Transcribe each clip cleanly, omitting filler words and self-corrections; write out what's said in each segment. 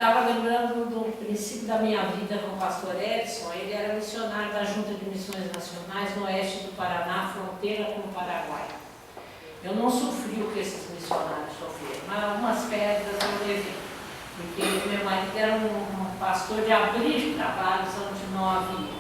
Estava lembrando do princípio da minha vida com o pastor Edson. Ele era missionário da Junta de Missões Nacionais no oeste do Paraná, fronteira com o Paraguai. Eu não sofri o que esses missionários sofreram, mas algumas pedras eu levei, porque meu marido era um pastor de abrir trabalhos onde não havia.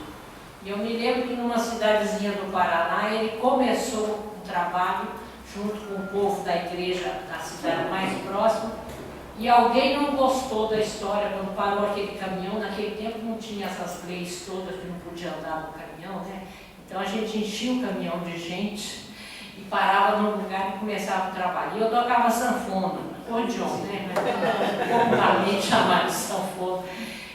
E eu me lembro que numa cidadezinha do Paraná ele começou um trabalho junto com o povo da igreja da cidade mais próxima. E alguém não gostou da história quando parou aquele caminhão. Naquele tempo não tinha essas leis todas que não podia andar no caminhão, né? Então a gente enchia o caminhão de gente e parava num lugar e começava o trabalho. E eu tocava sanfona, acordeon, né? Popularmente chamado de sanfona.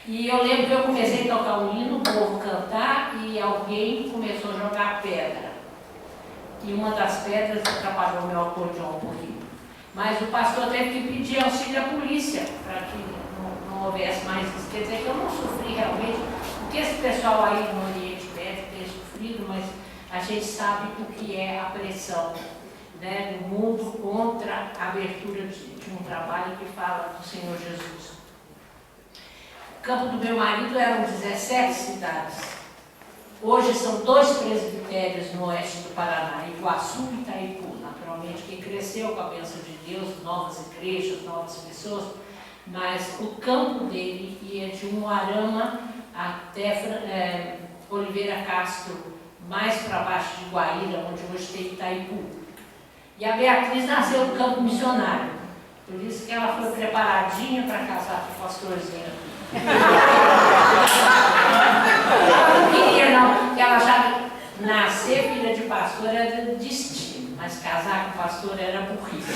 E eu lembro que eu comecei a tocar um hino, o povo cantar, e alguém começou a jogar pedra. E uma das pedras atrapalhou meu acordeon um pouquinho. Mas o pastor teve que pedir auxílio à polícia para que não houvesse mais isso. Quer dizer que eu não sofri realmente o que esse pessoal aí no Oriente Médio tem sofrido, mas a gente sabe o que é a pressão, né, do mundo contra a abertura de um trabalho que fala do Senhor Jesus. O campo do meu marido eram 17 cidades. Hoje são 2 presbitérios no oeste do Paraná, Iguaçu e Itaipu, naturalmente, que cresceu com a bênção de Deus, novas igrejas, novas pessoas, mas o campo dele ia de Umuarama até Oliveira Castro, mais para baixo de Guaíra, onde hoje tem Itaipu. E a Beatriz nasceu no campo missionário, por isso que ela foi preparadinha para casar com o pastorzinho. Ela não queria, não, porque ela achava que nascer filha de pastor era destino, mas casar com pastor era burrice.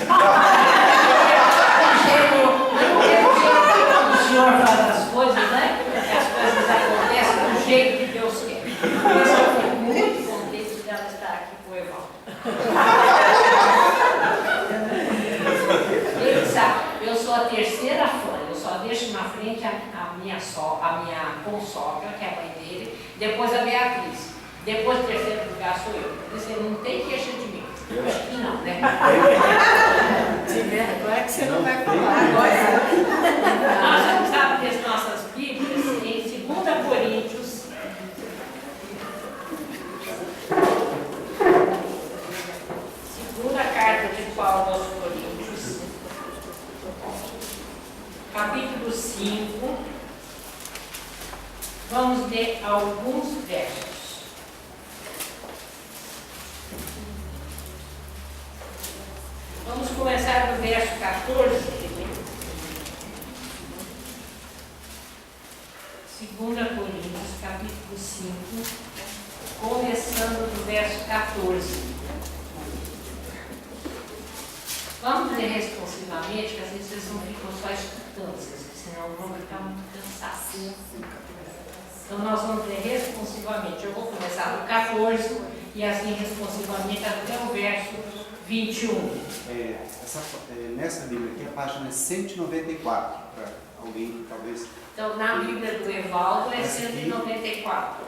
O Senhor faz as coisas, né? As coisas acontecem do jeito que Deus quer. Por isso eu fico muito contente dela estar aqui com o Evaldo. Ele sabe, eu sou a terceira fã, eu só deixo na frente a minha consogra, que é a mãe dele, depois a Beatriz. Depois, o terceiro lugar sou eu. Você não tem queixa de mim. Eu acho que não, né? Agora que você não vai falar. Agora. Nós vamos abrir as nossas Bíblias em 2 Coríntios. Segunda carta de Paulo aos Coríntios. Capítulo 5. Vamos ler alguns versos. Vamos começar do verso 14. 2 Coríntios, capítulo 5, começando do verso 14. Vamos ler responsivamente, que às vezes vocês não ficam só escutando, senão vão ficar muito cansados. Então nós vamos ler responsivamente. Eu vou começar do 14 e assim responsivamente até o verso 21. Nessa Bíblia aqui, a página é 194, para alguém que talvez... Então, na Bíblia do Evaldo é 194.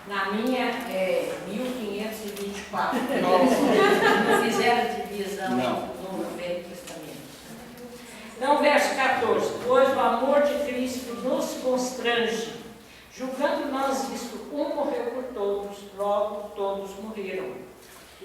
Na minha é 1524. Não fizeram divisão no Novo e Velho Testamento. Então, verso 14. Pois o amor de Cristo nos constrange, julgando nós isto, um morreu por todos, logo todos morreram.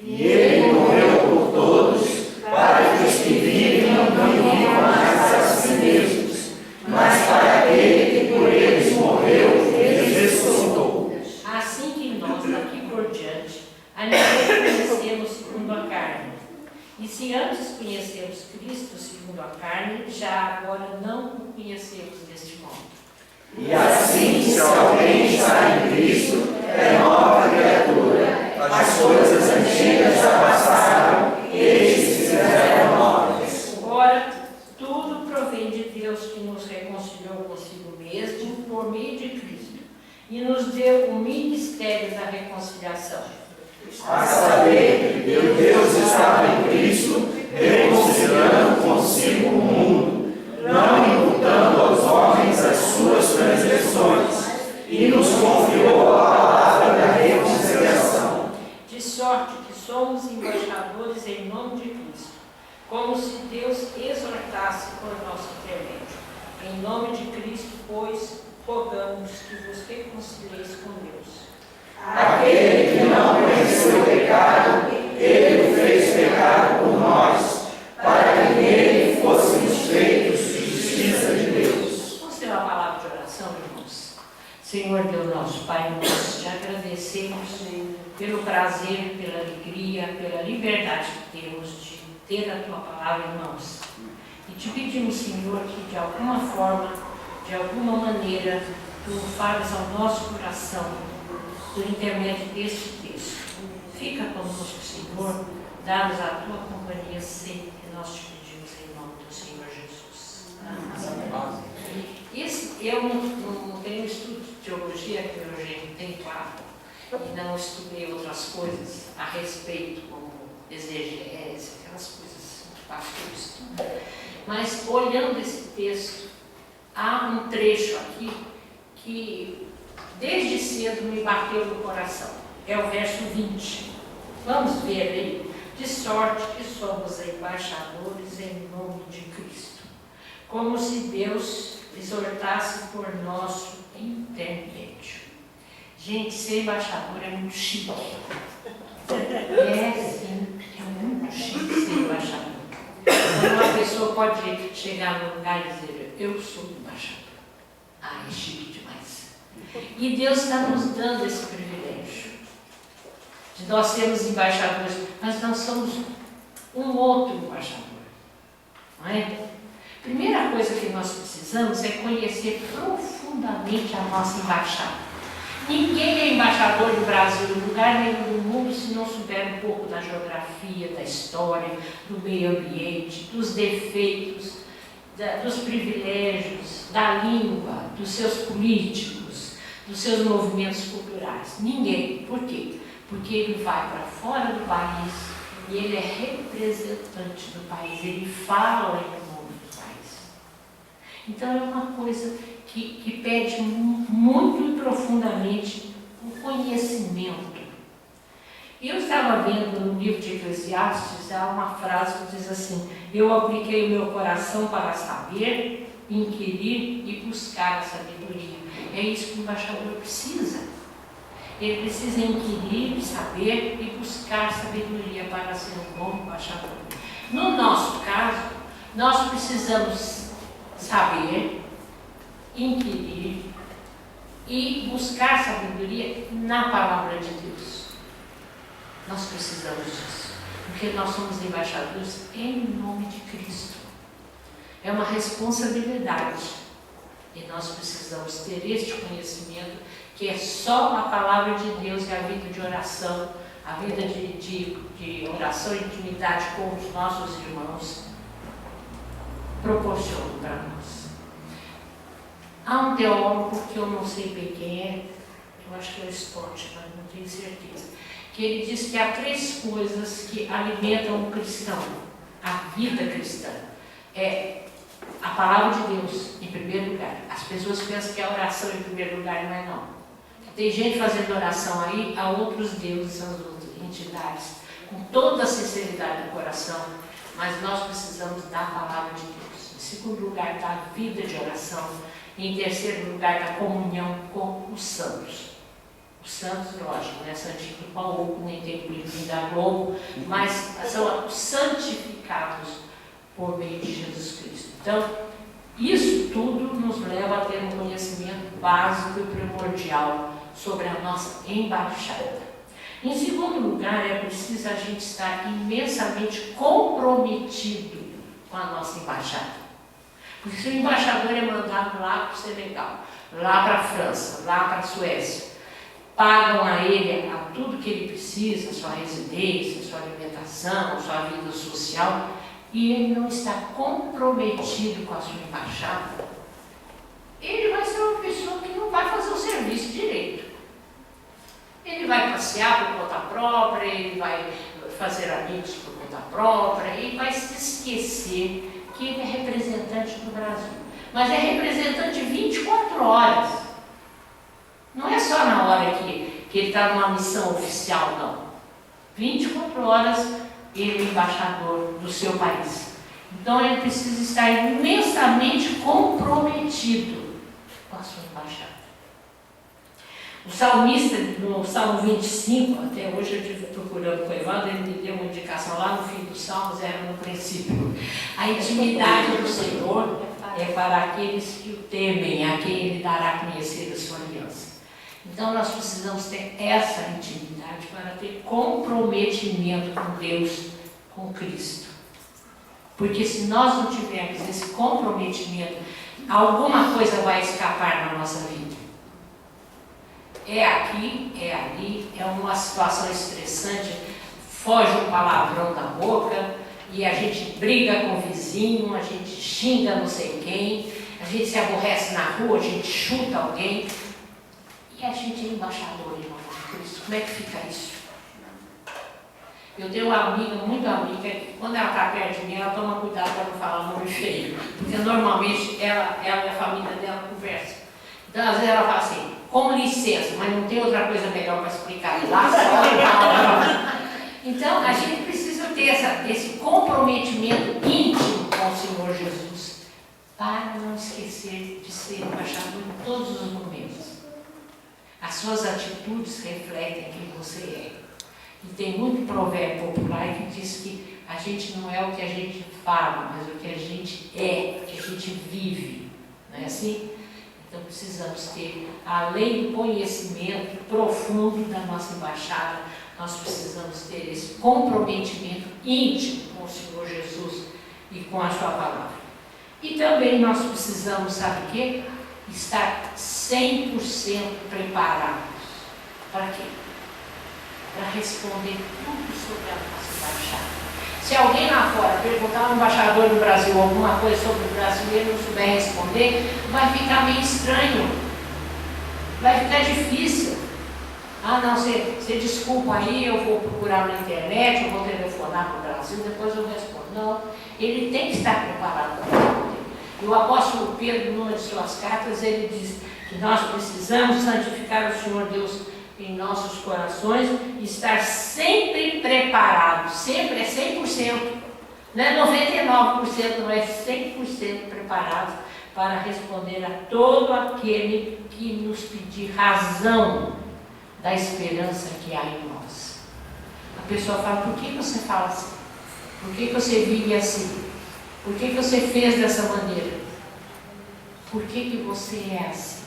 E ele morreu por todos, para que os que vivem não vivam mais a si mesmos, mas para aquele que por eles morreu e ressuscitou. Assim que nós, daqui por diante, a ninguém conhecemos segundo a carne. E se antes conhecemos Cristo segundo a carne, já agora não o conhecemos deste modo. E assim, se alguém está em Cristo, é nova criatura. As coisas antigas já passaram, eis se fizeram novas. Ora, tudo provém de Deus, que nos reconciliou consigo mesmo por meio de Cristo e nos deu o ministério da reconciliação. A saber que Deus estava em Cristo, reconciliando consigo o mundo, não imputando aos homens as suas transgressões, e nos confiou a palavra da reconciliação. De sorte que somos embaixadores em nome de Cristo, como se Deus exortasse por nosso intermédio. Em nome de Cristo, pois, rogamos que vos reconcilieis com Deus. Aquele que não conheceu o pecado, ele o fez pecado por nós, para que nele fôssemos feitos justiça de Deus. Vamos ter uma palavra de oração, irmãos. Senhor Deus nosso Pai, nós te agradecemos pelo prazer, pela alegria, pela liberdade que temos de ter a tua palavra em mãos. E te pedimos, Senhor, que de alguma forma, de alguma maneira, tu fales ao nosso coração por intermédio deste texto. Fica conosco, Senhor, dá-nos a tua companhia sempre, que nós te pedimos em nome do Senhor Jesus. Amém. Eu não tenho estudo de teologia, que eu já tenho claro, e não estudei outras coisas a respeito, como exegese, aquelas coisas que o pastor estuda. Mas, olhando esse texto, há um trecho aqui que, desde cedo, me bateu no coração. É o verso 20. Vamos ver aí. De sorte que somos embaixadores em nome de Cristo, como se Deus exortasse por nosso intermédio. Gente, ser embaixador é muito chique. É, sim, é muito chique ser embaixador. Quando uma pessoa pode chegar num lugar e dizer, eu sou embaixador. Ah, é chique demais. E Deus está nos dando esse privilégio de nós sermos embaixadores, mas nós somos um outro embaixador. Não é? Primeira coisa que nós precisamos é conhecer profundamente a nossa embaixada. Ninguém é embaixador do Brasil em lugar nenhum do mundo se não souber um pouco da geografia, da história, do meio ambiente, dos defeitos, dos privilégios, da língua, dos seus políticos, dos seus movimentos culturais. Ninguém. Por quê? Porque ele vai para fora do país e ele é representante do país, ele fala em nome do país. Então é uma coisa que pede muito e profundamente o conhecimento. Eu estava vendo no livro de Eclesiastes, há uma frase que diz assim, eu apliquei o meu coração para saber, inquirir e buscar a sabedoria. É isso que o embaixador precisa. Ele precisa inquirir, saber e buscar sabedoria para ser um bom embaixador. No nosso caso, nós precisamos saber, inquirir e buscar sabedoria na palavra de Deus. Nós precisamos disso, porque nós somos embaixadores em nome de Cristo. É uma responsabilidade e nós precisamos ter este conhecimento, que é só a palavra de Deus e a vida de oração, a vida de oração e intimidade com os nossos irmãos proporcionam para nós. Há um teólogo que eu não sei bem quem é, eu acho que é o Stott, mas não tenho certeza, que ele diz que há 3 coisas que alimentam o cristão, a vida cristã. É a palavra de Deus, em primeiro lugar. As pessoas pensam que a oração em primeiro lugar não é não. Tem gente fazendo oração aí a outros deuses, a outras entidades, com toda a sinceridade do coração, mas nós precisamos da palavra de Deus. Em segundo lugar, da vida de oração. E em terceiro lugar, da comunhão com os santos. Os santos, lógico, não é santinho do Paulo, nem tem brilho da Globo, mas são os santificados por meio de Jesus Cristo. Então, isso tudo nos leva a ter um conhecimento básico e primordial sobre a nossa embaixada. Em segundo lugar, é preciso a gente estar imensamente comprometido com a nossa embaixada. Porque se o embaixador é mandado lá para o Senegal, lá para a França, lá para a Suécia, pagam a ele a tudo que ele precisa, sua residência, sua alimentação, sua vida social, e ele não está comprometido com a sua embaixada, ele vai ser uma pessoa que não vai fazer o serviço direito. Ele vai passear por conta própria, ele vai fazer amigos por conta própria, ele vai se esquecer que ele é representante do Brasil. Mas é representante 24 horas. Não é só na hora que ele está numa missão oficial, não. 24 horas ele é embaixador do seu país. Então ele precisa estar imensamente comprometido com a sua embaixada. O salmista, no Salmo 25, até hoje eu estive procurando com o Evandro, ele me deu uma indicação lá no fim dos Salmos, era no princípio. A intimidade do Senhor é para aqueles que o temem, a quem ele dará a conhecer a sua aliança. Então nós precisamos ter essa intimidade para ter comprometimento com Deus, com Cristo. Porque se nós não tivermos esse comprometimento, alguma coisa vai escapar na nossa vida. É aqui, é ali, é uma situação estressante, foge um palavrão da boca, e a gente briga com o vizinho, a gente xinga não sei quem, a gente se aborrece na rua, a gente chuta alguém, e a gente é embaixador de Cristo. Como é que fica isso? Eu tenho uma amiga, muito amiga, que quando ela está perto de mim, ela toma cuidado para não falar nome feio, porque normalmente ela e a família dela conversam. Então às vezes ela fala assim, com licença, mas não tem outra coisa melhor para explicar. Lá só então, a gente precisa ter esse comprometimento íntimo com o Senhor Jesus, para não esquecer de ser embaixador em todos os momentos. As suas atitudes refletem quem você é. E tem muito provérbio popular que diz que a gente não é o que a gente fala, mas o que a gente é, o que a gente vive. Não é assim? Então precisamos ter, além do conhecimento profundo da nossa embaixada, nós precisamos ter esse comprometimento íntimo com o Senhor Jesus e com a sua palavra. E também nós precisamos, sabe o quê? Estar 100% preparados. Para quê? Para responder tudo sobre a nossa embaixada. Se alguém lá fora perguntar ao embaixador do Brasil alguma coisa sobre o Brasil e ele não souber responder, vai ficar meio estranho. Vai ficar difícil. Ah, não, você desculpa aí, eu vou procurar na internet, eu vou telefonar para o Brasil, depois eu respondo. Não, ele tem que estar preparado para responder. E o apóstolo Pedro, numa de suas cartas, ele diz que nós precisamos santificar o Senhor Deus em nossos corações e estar sempre preparados, sempre é 100%, não é 99%, não é 100% preparados para responder a todo aquele que nos pedir razão da esperança que há em nós. A pessoa fala, por que você fala assim? Por que você vive assim? Por que você fez dessa maneira? Por que você é assim?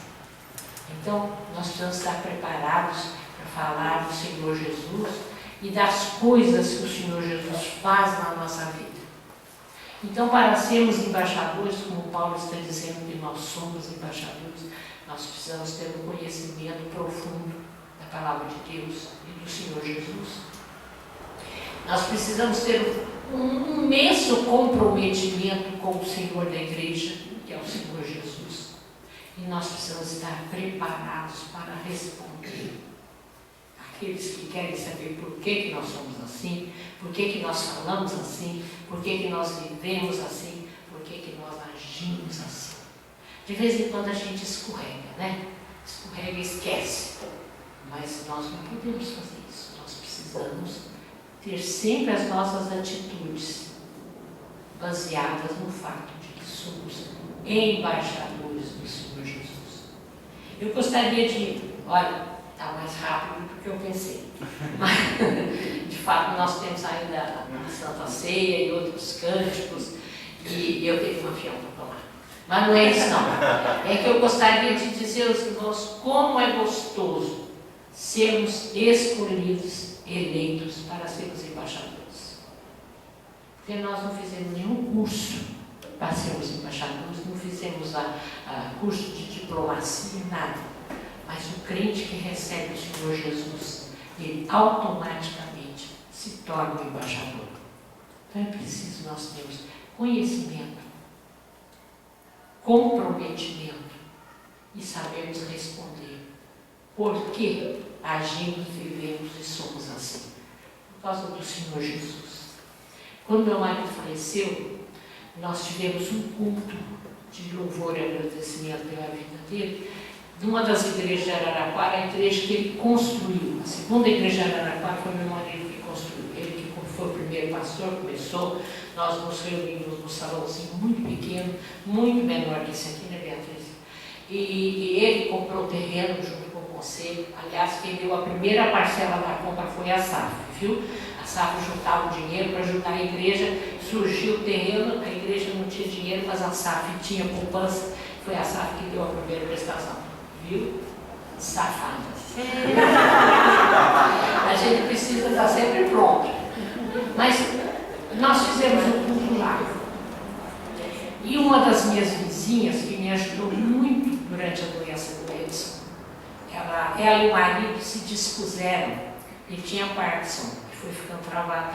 Então, nós precisamos estar preparados para falar do Senhor Jesus e das coisas que o Senhor Jesus faz na nossa vida. Então, para sermos embaixadores, como Paulo está dizendo que nós somos embaixadores, nós precisamos ter um conhecimento profundo da palavra de Deus e do Senhor Jesus. Nós precisamos ter um imenso comprometimento com o Senhor da igreja, que é o Senhor Jesus. E nós precisamos estar preparados para responder aqueles que querem saber por que nós somos assim, por que nós falamos assim, por que nós vivemos assim, por que nós agimos assim. De vez em quando a gente escorrega, né? Escorrega e esquece. Mas nós não podemos fazer isso. Nós precisamos ter sempre as nossas atitudes baseadas no fato de que somos embaixadores do Senhor Jesus. Eu gostaria de, olha, está mais rápido do que eu pensei, mas de fato nós temos ainda a Santa Ceia e outros cânticos e eu tenho uma fiel para tomar. Mas não é isso não. É que eu gostaria de dizer aos irmãos como é gostoso sermos escolhidos, eleitos para sermos embaixadores. Porque nós não fizemos nenhum curso para sermos embaixadores, não fizemos curso de diplomacia, nada. Mas o crente que recebe o Senhor Jesus, ele automaticamente se torna um embaixador. Então é preciso nós termos conhecimento, comprometimento e sabermos responder por que agimos, vivemos e somos assim. Por causa do Senhor Jesus. Quando meu marido faleceu, nós tivemos um culto de louvor e agradecimento pela vida dele, numa das igrejas de Araraquara, a igreja que ele construiu. A segunda igreja de Araraquara foi meu marido que construiu, ele que foi o primeiro primeiro pastor começou, nós nos reunimos num salãozinho muito pequeno, muito menor que esse aqui, né, Beatriz? E ele comprou o terreno junto com o conselho. Aliás, quem deu a primeira parcela da compra foi a SAF, viu? A SAF juntava o dinheiro para ajudar a igreja, surgiu o terreno, a igreja não tinha dinheiro, mas a SAF tinha poupança, foi a SAF que deu a primeira prestação, viu? Safadas. A gente precisa estar sempre pronto. Mas nós fizemos um culto lá. E uma das minhas vizinhas, que me ajudou muito durante a doença do Edson, ela e o marido se dispuseram, ele tinha Parkinson, que foi ficando travado.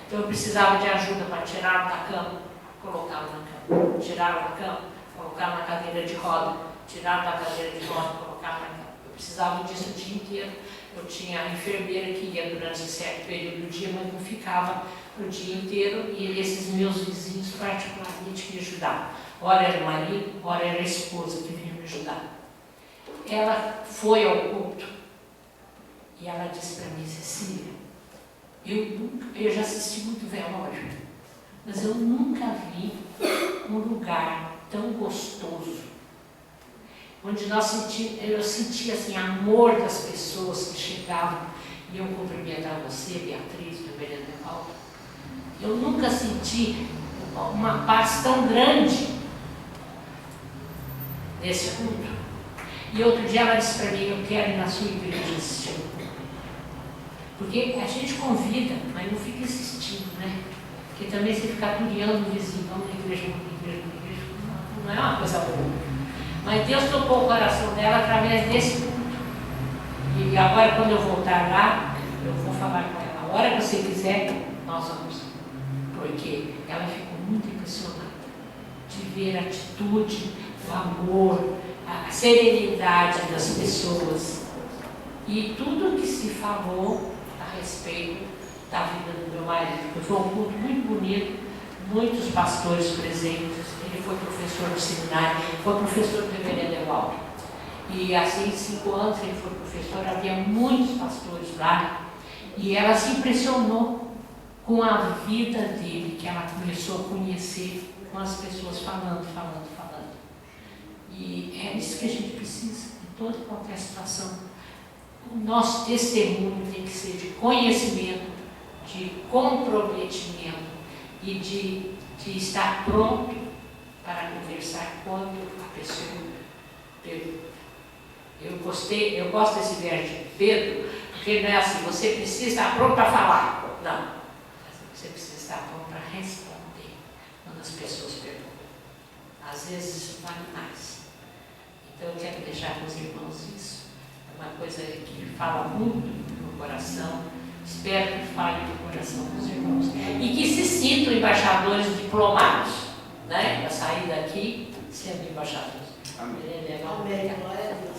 Então eu precisava de ajuda para tirá-lo da cama, colocá-lo na cama, tirá-lo da cama, colocá-lo na cadeira de roda, tirá-lo da cadeira de roda, colocá-lo na cama. Eu precisava disso o dia inteiro. Eu tinha a enfermeira que ia durante um certo período do dia, mas não ficava o dia inteiro, e esses meus vizinhos particularmente me ajudavam. Ora era o marido, ora era a esposa que vinha me ajudar. Ela foi ao culto e ela disse para mim, Cecília, eu já assisti muito velório, mas eu nunca vi um lugar tão gostoso, onde eu sentia assim, amor das pessoas que chegavam e iam cumprimentar você, Beatriz, do Berendeval. Eu nunca senti uma paz tão grande nesse culto. E outro dia ela disse para mim, eu quero ir na sua igreja assistir o culto. Porque a gente convida, mas não fica insistindo, né? Porque também se ficar turiando o vizinho, vamos na igreja, não é uma coisa boa. Mas Deus tocou o coração dela através desse culto. E agora, quando eu voltar lá, eu vou falar com ela. A hora que você quiser, nós vamos. Porque ela ficou muito impressionada de ver a atitude, o amor, a serenidade das pessoas. E tudo que se falou a respeito da vida do meu marido. Foi um culto muito bonito, muitos pastores presentes. Ele foi professor do seminário, foi professor do reverendo Evaldo. E assim, 5 anos ele foi professor, havia muitos pastores lá. E ela se impressionou com a vida dele, que ela começou a conhecer, com as pessoas falando. E é isso que a gente precisa, em toda e qualquer situação. O nosso testemunho tem que ser de conhecimento, de comprometimento e de estar pronto para conversar quando a pessoa pergunta. Eu gosto desse verso de Pedro, porque não é assim, você precisa estar pronto para falar. Não, você precisa estar pronto para responder quando as pessoas perguntam. Às vezes isso vale mais. Então eu quero deixar com os irmãos isso. É uma coisa que fala muito no coração. Espero que fale no coração dos irmãos. E que se sintam embaixadores diplomados, né? Para sair daqui sendo embaixadores. Amém. Amém. Glória a Deus.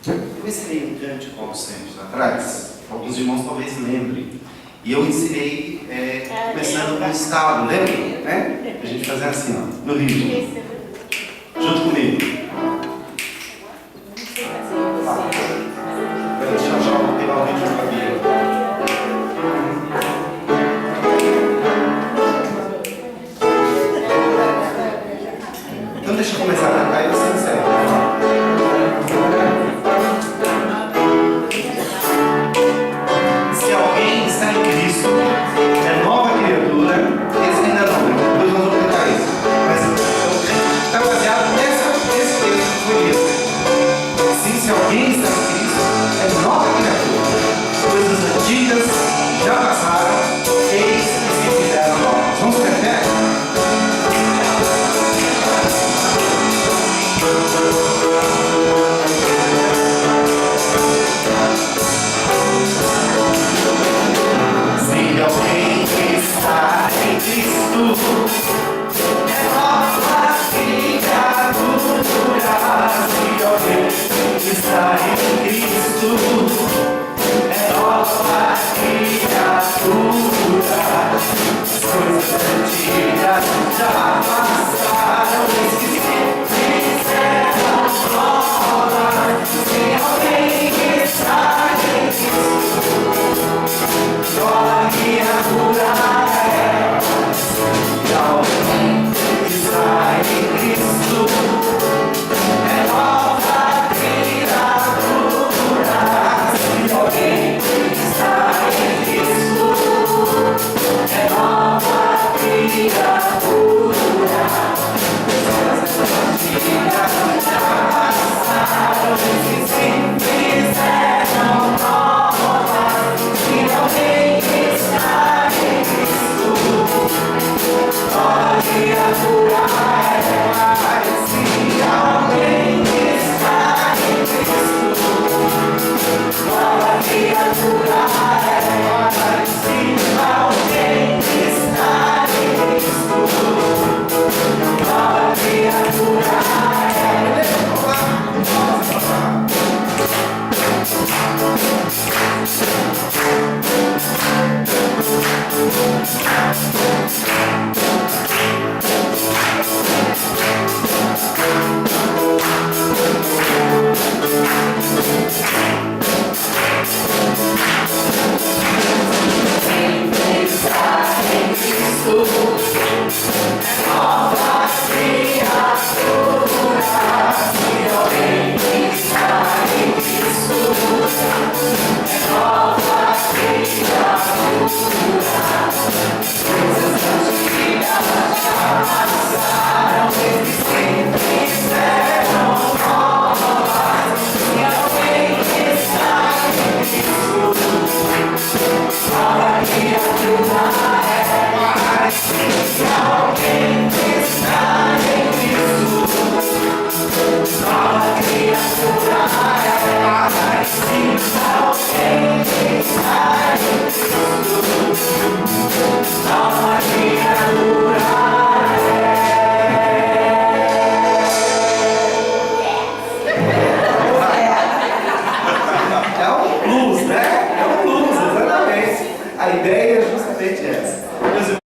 Eu ensinei um cântico há uns tempos atrás, alguns irmãos talvez lembrem. E eu ensinei começando com o estado, lembra? Né? A gente fazia assim, ó, no ritmo. Junto comigo. Deixa eu pegar o ritmo da Bíblia. Então deixa eu começar a cantar e você encerra. Se alguém está em Cristo, é nova criatura. Esse ainda não, depois nós vamos cantar isso. Mas está baseado nesse A ideia é justamente essa.